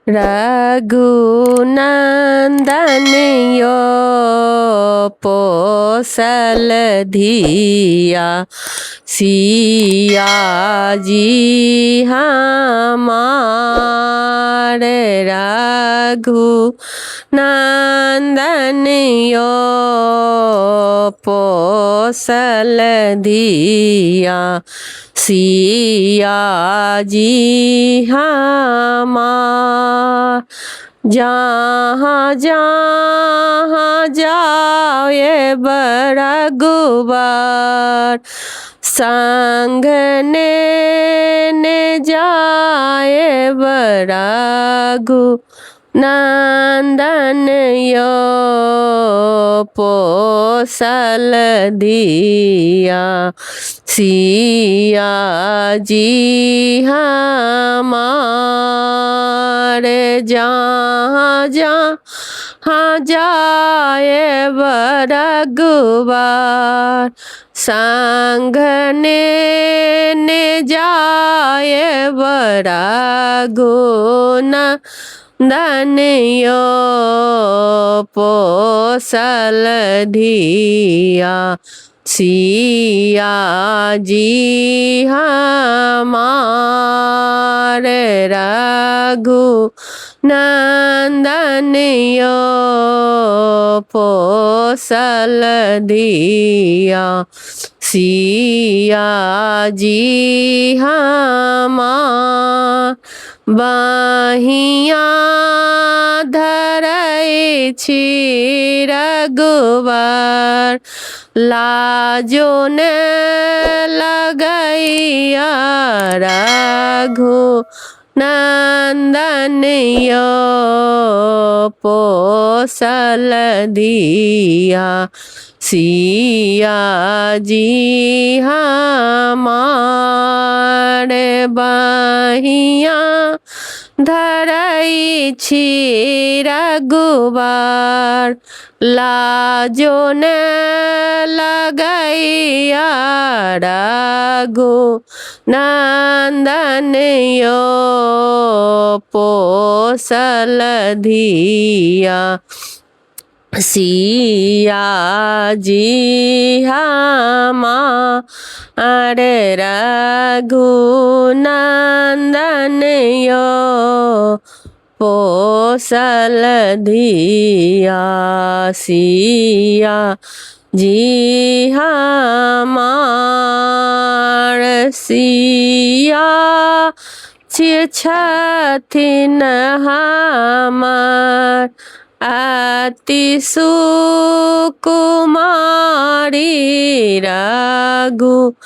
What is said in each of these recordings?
रघुनंदन यो पोसल धिया सिया जी हमारे रघुनंदन यो पोसल धिया सिया जी हमार जहाँ जहाँ जाओ ये बरगुबर संग ने जाए बरगु नंदन यो पोसल दिया सिया जी हमारे जहाँ जहाँ जाए बरगुबार संग ने जाए बरगुना नंदन यो पोसल धिया सिया जी हमारे रघुनंदन यो पोसल दिया सिया जी हमार बहिया धरै छी रघुवर लाजो ने लगैया रघुनंदन यो पोसल दिया सिया जी हमारे बहिया धरै छी रघुबर लाजो ने लगैया रघुनंदन यो पोसल धिया सिया जी हमारे रघुनंदन यो पोसल धिया सिया जी हमार सिया छथिन हमार अति सुकुमारी रघुनंदन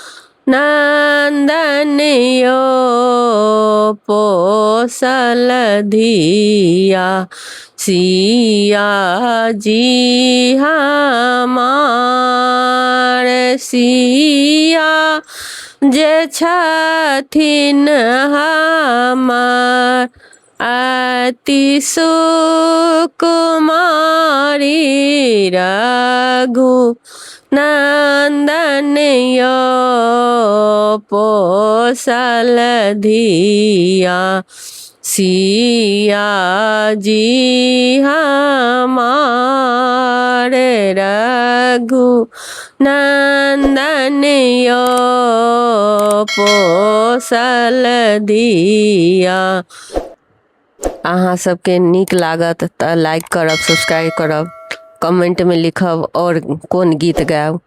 यो पोसल धिया सिया जी हमार सिया जे छथिन हमार अति सुकुमारी रघुनंदन यो पोसल धिया सिया जी हमारे रघुनंदन यो पोसल दिया। अहाँ सबके नीक लागत तऽ लाइक करब, सब्सक्राइब करब, कमेंट में लिखब और कोन गीत गायब।